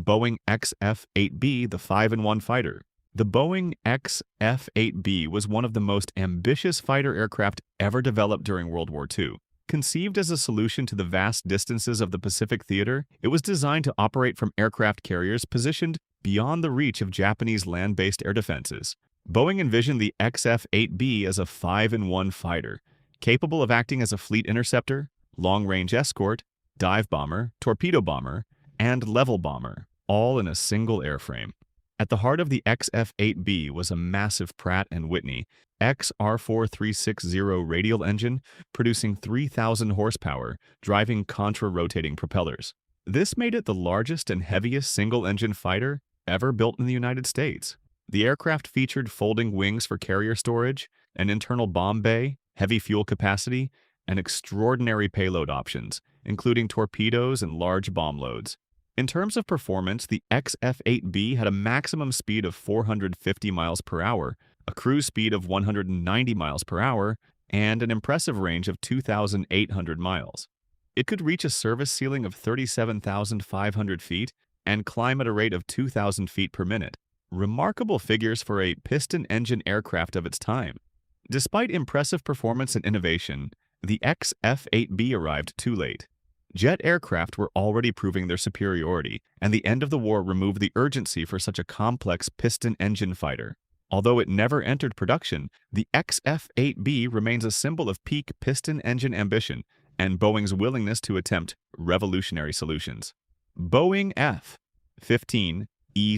Boeing XF8B, the 5-in-1 fighter. The Boeing XF8B was one of the most ambitious fighter aircraft ever developed during World War II. Conceived as a solution to the vast distances of the Pacific Theater, it was designed to operate from aircraft carriers positioned beyond the reach of Japanese land-based air defenses. Boeing envisioned the XF8B as a 5-in-1 fighter, capable of acting as a fleet interceptor, long-range escort, dive bomber, torpedo bomber, and level bomber, all in a single airframe. At the heart of the XF8B was a massive Pratt & Whitney XR4360 radial engine producing 3,000 horsepower, driving contra-rotating propellers. This made it the largest and heaviest single-engine fighter ever built in the United States. The aircraft featured folding wings for carrier storage, an internal bomb bay, heavy fuel capacity, and extraordinary payload options, including torpedoes and large bomb loads. In terms of performance, the XF8B had a maximum speed of 450 miles per hour, a cruise speed of 190 miles per hour, and an impressive range of 2,800 miles. It could reach a service ceiling of 37,500 feet and climb at a rate of 2,000 feet per minute. Remarkable figures for a piston-engine aircraft of its time. Despite impressive performance and innovation, the XF8B arrived too late. Jet aircraft were already proving their superiority, and the end of the war removed the urgency for such a complex piston-engine fighter. Although it never entered production, the XF8B remains a symbol of peak piston-engine ambition and Boeing's willingness to attempt revolutionary solutions. Boeing F-15E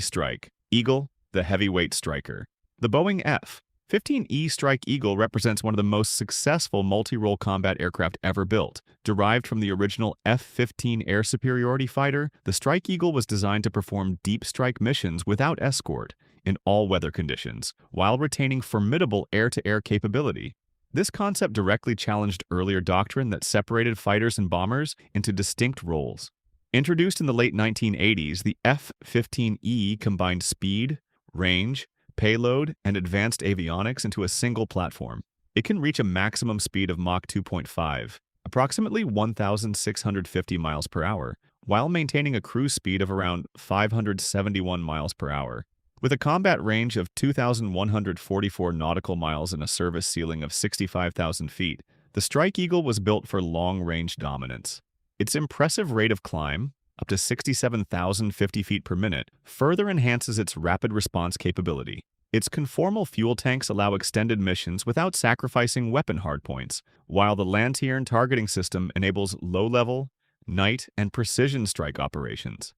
Strike Eagle, the heavyweight striker. The Boeing F-15E Strike Eagle represents one of the most successful multi-role combat aircraft ever built. Derived from the original F-15 air superiority fighter, the Strike Eagle was designed to perform deep strike missions without escort in all weather conditions, while retaining formidable air-to-air capability. This concept directly challenged earlier doctrine that separated fighters and bombers into distinct roles. Introduced in the late 1980s, the F-15E combined speed, range, payload, and advanced avionics into a single platform. It can reach a maximum speed of Mach 2.5, approximately 1,650 miles per hour, while maintaining a cruise speed of around 571 miles per hour. With a combat range of 2,144 nautical miles and a service ceiling of 65,000 feet, the Strike Eagle was built for long-range dominance. Its impressive rate of climb, up to 67,050 feet per minute, further enhances its rapid response capability. Its conformal fuel tanks allow extended missions without sacrificing weapon hardpoints, while the Lantern targeting system enables low-level, night, and precision strike operations.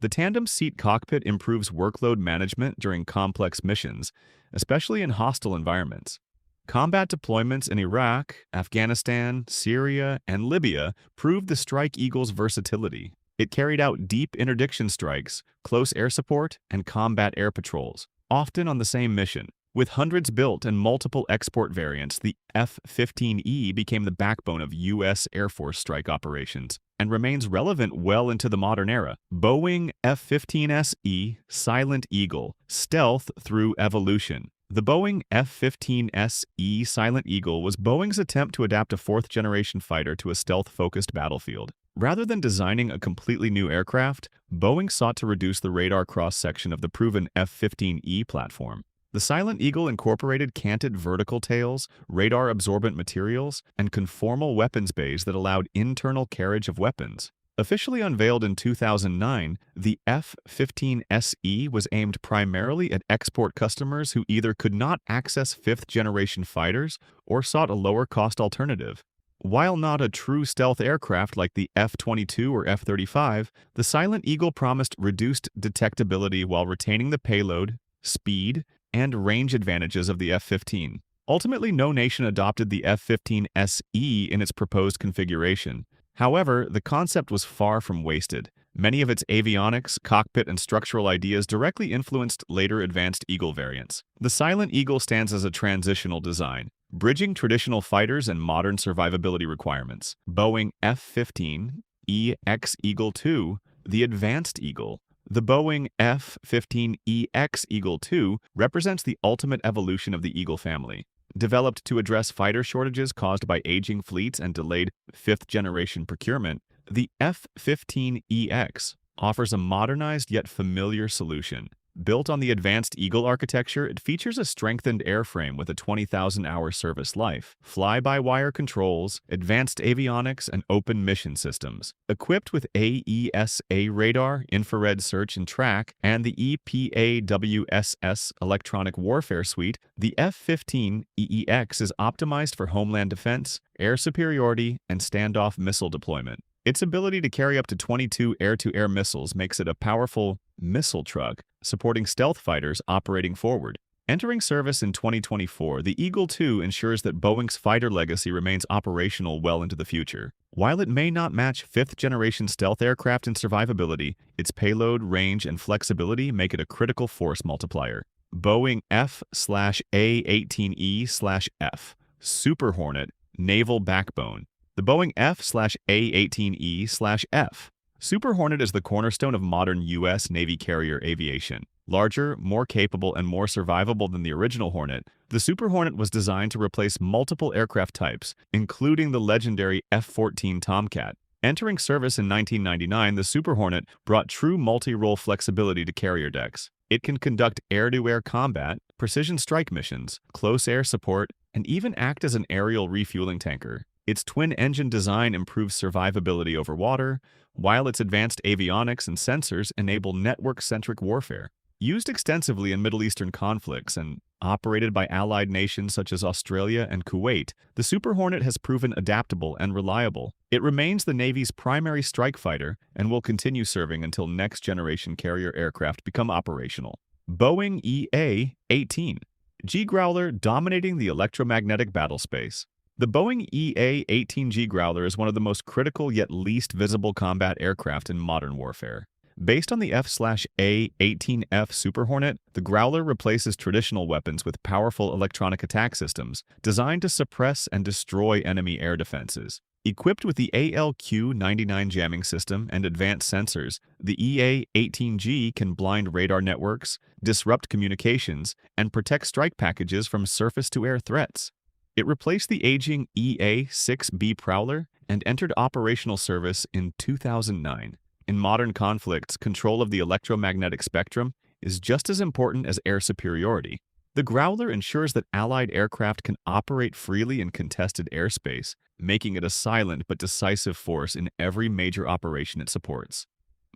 The tandem seat cockpit improves workload management during complex missions, especially in hostile environments. Combat deployments in Iraq, Afghanistan, Syria, and Libya proved the Strike Eagle's versatility. It carried out deep interdiction strikes, close air support, and combat air patrols, often on the same mission. With hundreds built and multiple export variants, the F-15E became the backbone of U.S. Air Force strike operations and remains relevant well into the modern era. Boeing F-15 SE, Silent Eagle, Stealth through Evolution. The Boeing F-15 SE Silent Eagle was Boeing's attempt to adapt a fourth-generation fighter to a stealth-focused battlefield. Rather than designing a completely new aircraft, Boeing sought to reduce the radar cross-section of the proven F-15E platform. The Silent Eagle incorporated canted vertical tails, radar-absorbent materials, and conformal weapons bays that allowed internal carriage of weapons. Officially unveiled in 2009, the F-15 SE was aimed primarily at export customers who either could not access fifth-generation fighters or sought a lower-cost alternative. While not a true stealth aircraft like the F-22 or F-35, the Silent Eagle promised reduced detectability while retaining the payload, speed, and range advantages of the F-15. Ultimately, no nation adopted the F-15 SE in its proposed configuration. However, the concept was far from wasted. Many of its avionics, cockpit, and structural ideas directly influenced later advanced Eagle variants. The Silent Eagle stands as a transitional design, bridging traditional fighters and modern survivability requirements. Boeing F-15 EX Eagle II, the Advanced Eagle. The Boeing F-15 EX Eagle II represents the ultimate evolution of the Eagle family. Developed to address fighter shortages caused by aging fleets and delayed fifth-generation procurement, the F-15 EX, offers a modernized yet familiar solution. Built on the advanced Eagle architecture, it features a strengthened airframe with a 20,000-hour service life, fly-by-wire controls, advanced avionics, and open mission systems. Equipped with AESA radar, infrared search and track, and the EPAWSS electronic warfare suite, the F-15 EX is optimized for homeland defense, air superiority, and standoff missile deployment. Its ability to carry up to 22 air-to-air missiles makes it a powerful missile truck, supporting stealth fighters operating forward. Entering service in 2024, the Eagle II ensures that Boeing's fighter legacy remains operational well into the future. While it may not match fifth-generation stealth aircraft in survivability, its payload, range, and flexibility make it a critical force multiplier. Boeing F/A-18E/F Super Hornet Naval Backbone. The Boeing F/A-18E/F Super Hornet is the cornerstone of modern U.S. Navy carrier aviation. Larger, more capable, and more survivable than the original Hornet, the Super Hornet was designed to replace multiple aircraft types, including the legendary F-14 Tomcat. Entering service in 1999, the Super Hornet brought true multi-role flexibility to carrier decks. It can conduct air-to-air combat, precision strike missions, close air support, and even act as an aerial refueling tanker. Its twin-engine design improves survivability over water, while its advanced avionics and sensors enable network-centric warfare. Used extensively in Middle Eastern conflicts and operated by allied nations such as Australia and Kuwait, the Super Hornet has proven adaptable and reliable. It remains the Navy's primary strike fighter and will continue serving until next-generation carrier aircraft become operational. Boeing EA-18 G Growler dominating the electromagnetic battlespace. The Boeing EA-18 G Growler is one of the most critical yet least visible combat aircraft in modern warfare. Based on the F/A-18F Super Hornet, the Growler replaces traditional weapons with powerful electronic attack systems designed to suppress and destroy enemy air defenses. Equipped with the ALQ-99 jamming system and advanced sensors, the EA-18G can blind radar networks, disrupt communications, and protect strike packages from surface-to-air threats. It replaced the aging EA-6B Prowler and entered operational service in 2009. In modern conflicts, control of the electromagnetic spectrum is just as important as air superiority. The Growler ensures that Allied aircraft can operate freely in contested airspace, making it a silent but decisive force in every major operation it supports.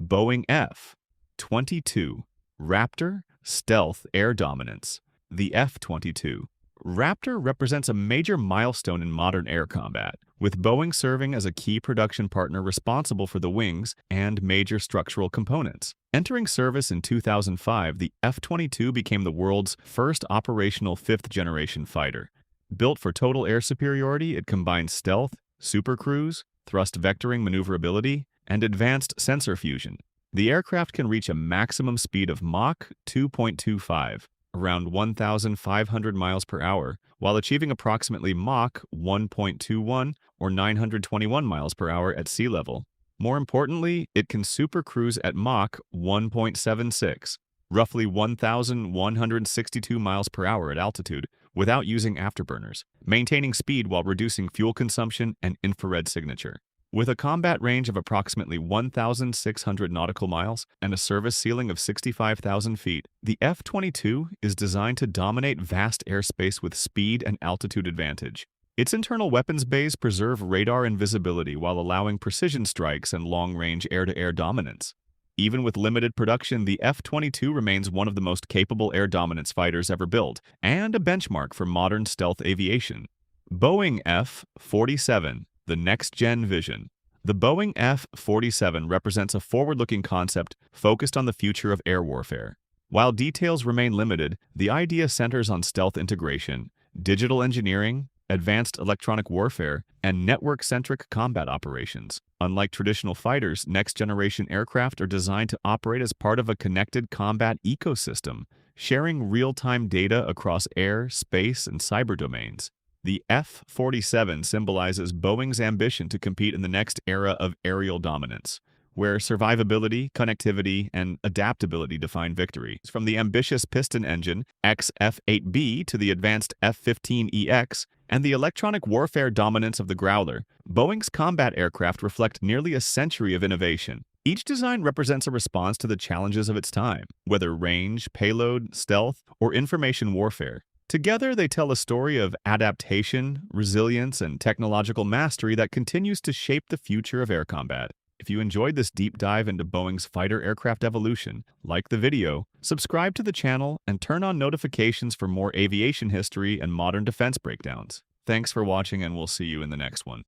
Boeing F-22 Raptor Stealth Air Dominance. The F-22 Raptor represents a major milestone in modern air combat, with Boeing serving as a key production partner responsible for the wings and major structural components. Entering service in 2005, the F-22 became the world's first operational fifth-generation fighter. Built for total air superiority, it combines stealth, supercruise, thrust vectoring maneuverability, and advanced sensor fusion. The aircraft can reach a maximum speed of Mach 2.25, around 1,500 miles per hour, while achieving approximately Mach 1.21 or 921 miles per hour at sea level. More importantly, it can supercruise at Mach 1.76, roughly 1,162 miles per hour at altitude, without using afterburners, maintaining speed while reducing fuel consumption and infrared signature. With a combat range of approximately 1,600 nautical miles and a service ceiling of 65,000 feet, the F-22 is designed to dominate vast airspace with speed and altitude advantage. Its internal weapons bays preserve radar invisibility while allowing precision strikes and long-range air-to-air dominance. Even with limited production, the F-22 remains one of the most capable air dominance fighters ever built, and a benchmark for modern stealth aviation. Boeing F-47 The next-gen vision. The Boeing F-47 represents a forward-looking concept focused on the future of air warfare. While details remain limited, the idea centers on stealth integration, digital engineering, advanced electronic warfare, and network-centric combat operations. Unlike traditional fighters, next-generation aircraft are designed to operate as part of a connected combat ecosystem, sharing real-time data across air, space, and cyber domains. The F-47 symbolizes Boeing's ambition to compete in the next era of aerial dominance, where survivability, connectivity, and adaptability define victory. From the ambitious piston engine XF8B to the advanced F-15 EX and the electronic warfare dominance of the Growler, Boeing's combat aircraft reflect nearly a century of innovation. Each design represents a response to the challenges of its time, whether range, payload, stealth, or information warfare. Together, they tell a story of adaptation, resilience, and technological mastery that continues to shape the future of air combat. If you enjoyed this deep dive into Boeing's fighter aircraft evolution, like the video, subscribe to the channel, and turn on notifications for more aviation history and modern defense breakdowns. Thanks for watching, and we'll see you in the next one.